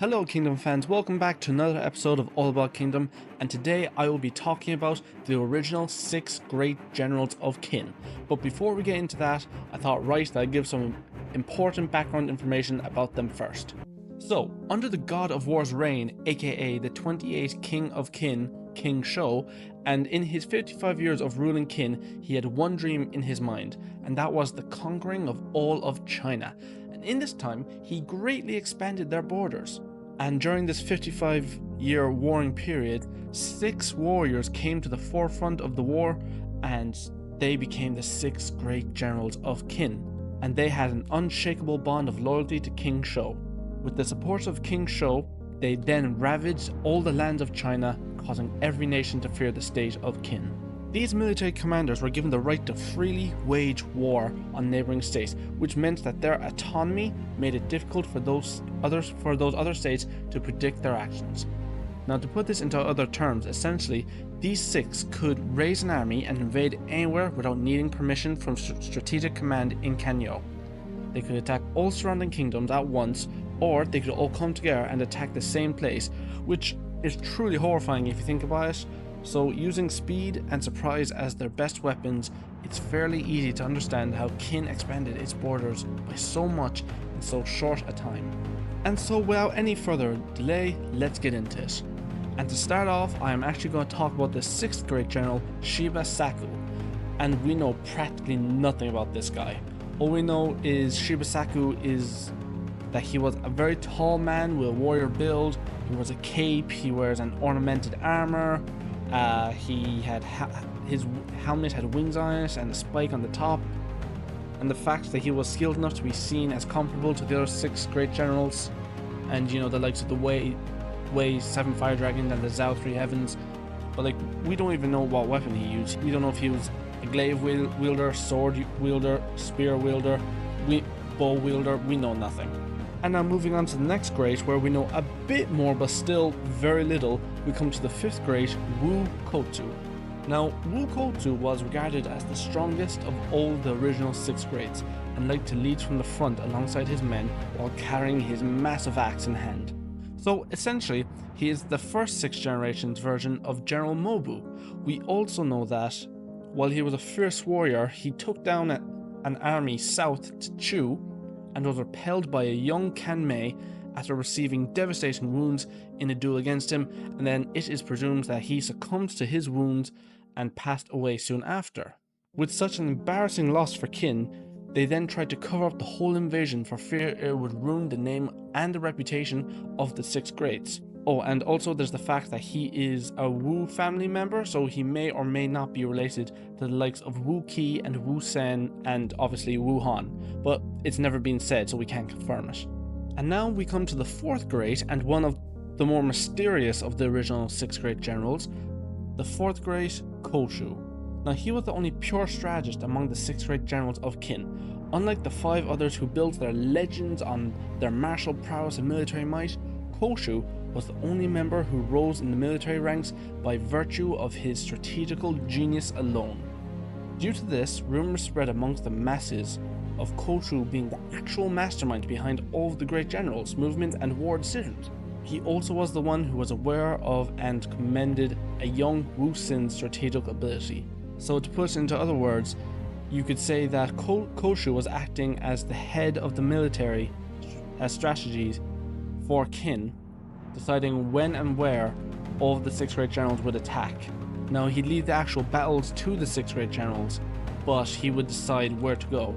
Hello Kingdom fans, welcome back to another episode of All About Kingdom, and today I will be talking about the original 6 great generals of Qin. But before we get into that, I thought right that I'd give some important background information about them first. So, under the God of War's reign, aka the 28th King of Qin, King Shou, and in his 55 years of ruling Qin, he had one dream in his mind, and that was the conquering of all of China. And in this time, he greatly expanded their borders. And during this 55-year warring period, 6 warriors came to the forefront of the war, and they became the 6 great generals of Qin. And they had an unshakable bond of loyalty to King Shou. With the support of King Shou, they then ravaged all the lands of China, causing every nation to fear the state of Qin. These military commanders were given the right to freely wage war on neighboring states, which meant that their autonomy made it difficult for those other states to predict their actions. Now, to put this into other terms, essentially, these 6 could raise an army and invade anywhere without needing permission from strategic command in Kanyo. They could attack all surrounding kingdoms at once, or they could all come together and attack the same place, which is truly horrifying if you think about it. So, using speed and surprise as their best weapons, it's fairly easy to understand how Qin expanded its borders by so much in so short a time. And so, without any further delay, let's get into it. And to start off, I am actually going to talk about the 6th great general, Shibasaku. And we know practically nothing about this guy. All we know is Shibasaku is that he was a very tall man with a warrior build. He wears a cape, he wears an ornamented armor. His helmet had wings on it and a spike on the top, and the fact that he was skilled enough to be seen as comparable to the other 6 great generals, and you know, the likes of the Wei 7 Fire Dragon and the Zhao 3 Heavens. But like, we don't even know what weapon he used. We don't know if he was a glaive wielder, sword wielder, spear wielder, bow wielder. We know nothing. And now moving on to the next great, where we know a bit more but still very little, we come to the 5th great, Wukotu. Now, Wukotu was regarded as the strongest of all the original 6 greats, and liked to lead from the front alongside his men while carrying his massive axe in hand. So essentially, he is the first 6th generation's version of General Mobu. We also know that, while he was a fierce warrior, he took down an army south to Chu, and was repelled by a young Kanmei after receiving devastating wounds in a duel against him, and then it is presumed that he succumbed to his wounds and passed away soon after. With such an embarrassing loss for Qin, they then tried to cover up the whole invasion for fear it would ruin the name and the reputation of the 6 greats. Oh, and also there's the fact that he is a Wu family member, so he may or may not be related to the likes of Wuki and Wu Sen and obviously Wu Han, but it's never been said, so we can't confirm it. And now we come to the 4th great and one of the more mysterious of the original 6 great generals, the 4th great, Koshu. Now, he was the only pure strategist among the 6 great generals of Qin. Unlike the 5 others who built their legends on their martial prowess and military might, Koshu was the only member who rose in the military ranks by virtue of his strategical genius alone. Due to this, rumors spread amongst the masses of Koshu being the actual mastermind behind all of the great generals, movements, and war decisions. He also was the one who was aware of and commended a young Wu Sin's strategic ability. So to put it into other words, you could say that Koshu was acting as the head of the military strategies for Qin, deciding when and where all of the 6 great generals would attack. Now, he'd lead the actual battles to the 6 great generals, but he would decide where to go.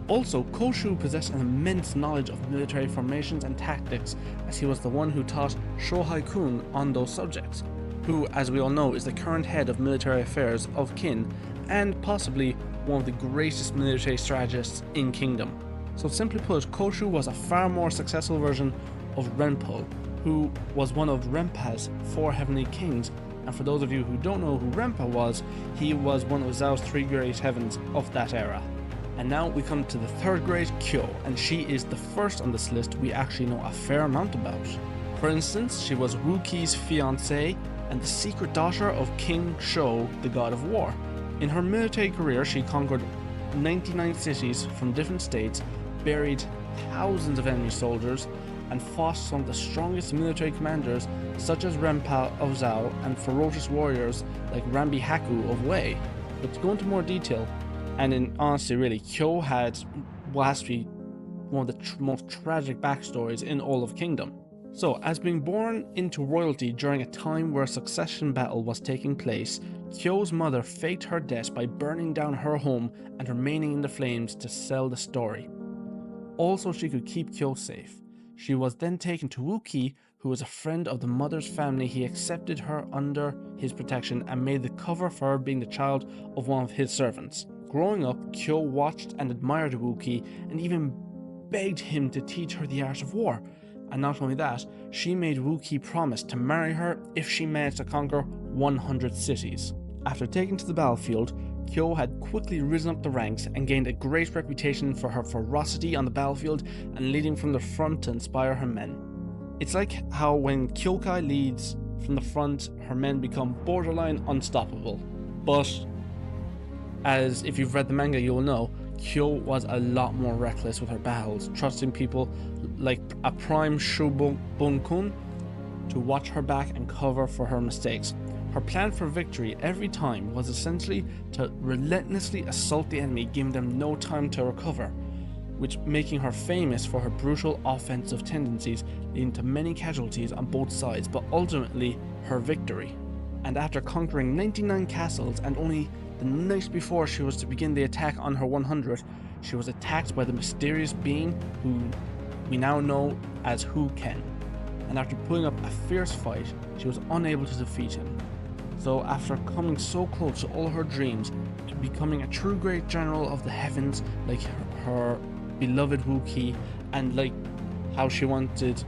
Also, Koshu possessed an immense knowledge of military formations and tactics, as he was the one who taught Shohai-kun on those subjects, who, as we all know, is the current head of military affairs of Qin, and possibly one of the greatest military strategists in Kingdom. So simply put, Koshu was a far more successful version of Renpo, who was one of Renpa's 4 heavenly kings, and for those of you who don't know who Renpa was, he was one of Zhao's 3 great heavens of that era. And now we come to the 3rd great, Kyo, and she is the first on this list we actually know a fair amount about. For instance, she was Wuki's fiancée and the secret daughter of King Shou, the god of war. In her military career, she conquered 99 cities from different states, buried thousands of enemy soldiers, and fought some of the strongest military commanders such as Renpa of Zhao and ferocious warriors like Rambi Haku of Wei. But to go into more detail, and in honesty really, Kyo had what has to be one of the most tragic backstories in all of Kingdom. So, as being born into royalty during a time where a succession battle was taking place, Kyo's mother faked her death by burning down her home and remaining in the flames to sell the story. Also, she could keep Kyo safe. She was then taken to Wuki, who was a friend of the mother's family. He accepted her under his protection and made the cover for her being the child of one of his servants. Growing up, Kyo watched and admired Wuki and even begged him to teach her the art of war. And not only that, she made Wuki promise to marry her if she managed to conquer 100 cities. After taken to the battlefield, Kyo had quickly risen up the ranks and gained a great reputation for her ferocity on the battlefield and leading from the front to inspire her men. It's like how when Kyokai leads from the front, her men become borderline unstoppable. But, as if you've read the manga you'll know, Kyo was a lot more reckless with her battles, trusting people like a prime Shobun-kun to watch her back and cover for her mistakes. Her plan for victory every time was essentially to relentlessly assault the enemy, giving them no time to recover, which making her famous for her brutal offensive tendencies, leading to many casualties on both sides, but ultimately her victory. And after conquering 99 castles and only the night before she was to begin the attack on her 100th, she was attacked by the mysterious being who we now know as Huken. And after putting up a fierce fight, she was unable to defeat him. So after coming so close to all her dreams, to becoming a true great general of the heavens like her beloved Wuki, and like how she wanted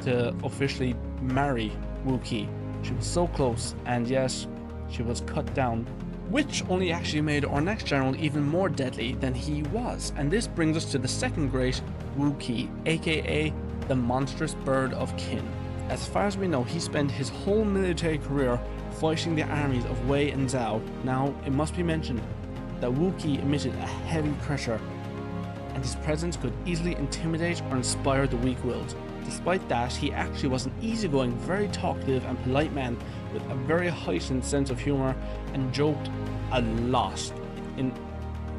to officially marry Wuki, she was so close, and yes, she was cut down, which only actually made our next general even more deadly than he was. And this brings us to the second great, Wuki, aka the monstrous bird of Qin. As far as we know, he spent his whole military career fighting the armies of Wei and Zhao. Now, it must be mentioned that Wuki emitted a heavy pressure, and his presence could easily intimidate or inspire the weak-willed. Despite that, he actually was an easygoing, very talkative and polite man with a very heightened sense of humor and joked a lot.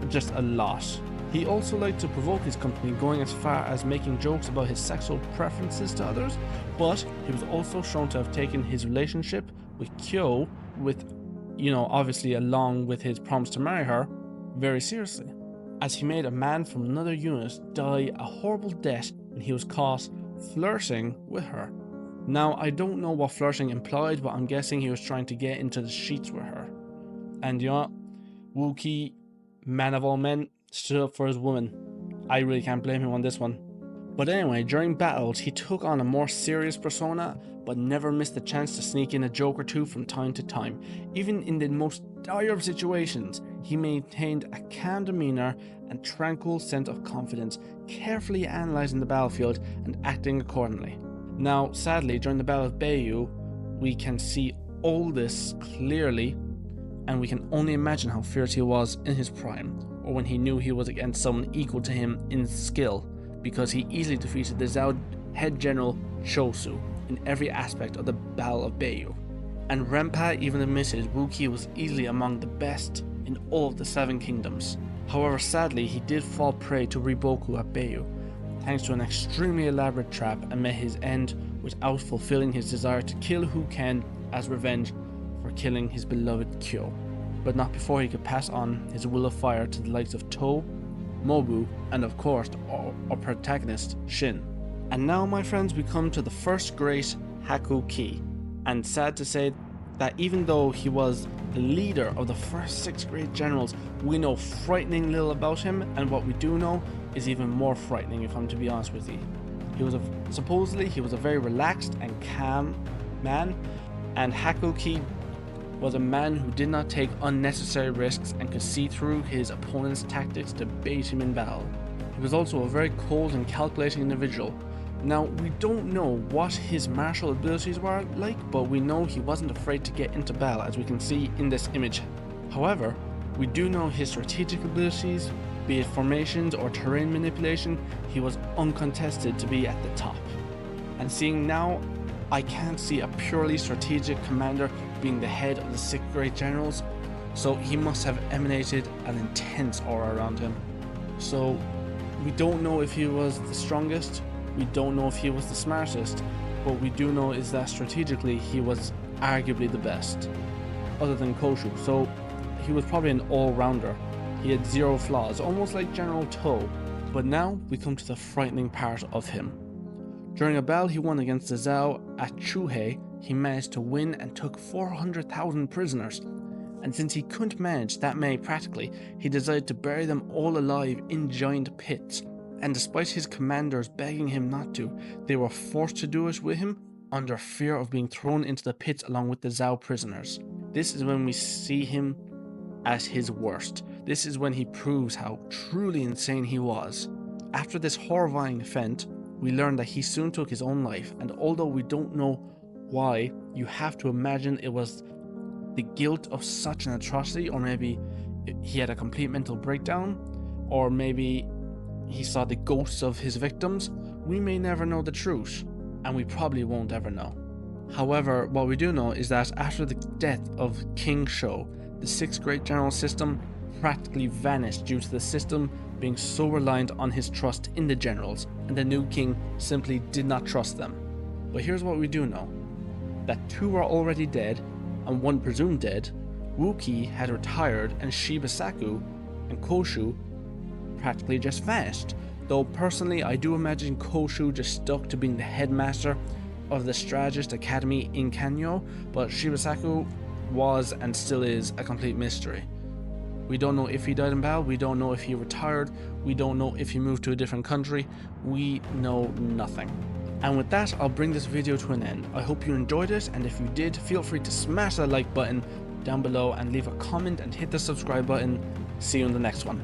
Just a lot. He also liked to provoke his company, going as far as making jokes about his sexual preferences to others, but he was also shown to have taken his relationship with Kyo, obviously along with his promise to marry her, very seriously, as he made a man from another unit die a horrible death when he was caught flirting with her. Now, I don't know what flirting implied, but I'm guessing he was trying to get into the sheets with her. And Wuki, man of all men, stood up for his woman. I really can't blame him on this one. But anyway, during battles, he took on a more serious persona, but never missed the chance to sneak in a joke or two from time to time. Even in the most dire of situations, he maintained a calm demeanor and tranquil sense of confidence, carefully analyzing the battlefield and acting accordingly. Now, sadly, during the Battle of Beiyu, we can see all this clearly, and we can only imagine how fierce he was in his prime, or when he knew he was against someone equal to him in skill, because he easily defeated the Zhao head general Chosu in every aspect of the Battle of Beiyu. And Renpa even admitted Wuki was easily among the best in all of the 7 kingdoms. However, sadly, he did fall prey to Riboku at Beiyu, thanks to an extremely elaborate trap, and met his end without fulfilling his desire to kill Huken as revenge for killing his beloved Kyo, but not before he could pass on his will of fire to the likes of To, Mobu, and of course our protagonist Shin. And now, my friends, we come to the first great, Haku Ki. And sad to say that even though he was the leader of the first 6 great generals, we know frightening little about him, and what we do know is even more frightening, if I'm to be honest with you. Supposedly he was a very relaxed and calm man, and Haku Ki was a man who did not take unnecessary risks and could see through his opponent's tactics to bait him in battle. He was also a very cold and calculating individual. Now, we don't know what his martial abilities were like, but we know he wasn't afraid to get into battle, as we can see in this image. However, we do know his strategic abilities, be it formations or terrain manipulation. He was uncontested to be at the top. And seeing now, I can't see a purely strategic commander being the head of the 6 great generals, so he must have emanated an intense aura around him. So we don't know if he was the strongest, we don't know if he was the smartest, but we do know is that strategically he was arguably the best, other than Koshu. So he was probably an all-rounder. He had 0 flaws, almost like General To. But now we come to the frightening part of him. During a battle he won against the Zhao at Chuhei, he managed to win and took 400,000 prisoners. And since he couldn't manage that many practically, he decided to bury them all alive in giant pits. And despite his commanders begging him not to, they were forced to do it with him under fear of being thrown into the pits along with the Zhao prisoners. This is when we see him at his worst. This is when he proves how truly insane he was. After this horrifying event, we learn that he soon took his own life, and although we don't know why, you have to imagine it was the guilt of such an atrocity, or maybe he had a complete mental breakdown, or maybe he saw the ghosts of his victims. We may never know the truth, and we probably won't ever know. However, what we do know is that after the death of King Shou, the 6 great general system practically vanished due to the system being so reliant on his trust in the generals, and the new king simply did not trust them. But here's what we do know: that 2 were already dead, and 1 presumed dead. Wuki had retired, and Shibasaku and Koshu practically just vanished. Though personally, I do imagine Koshu just stuck to being the headmaster of the Strategist Academy in Kanyo, but Shibasaku was and still is a complete mystery. We don't know if he died in battle, we don't know if he retired, we don't know if he moved to a different country, we know nothing. And with that, I'll bring this video to an end. I hope you enjoyed it, and if you did, feel free to smash that like button down below and leave a comment and hit the subscribe button. See you in the next one.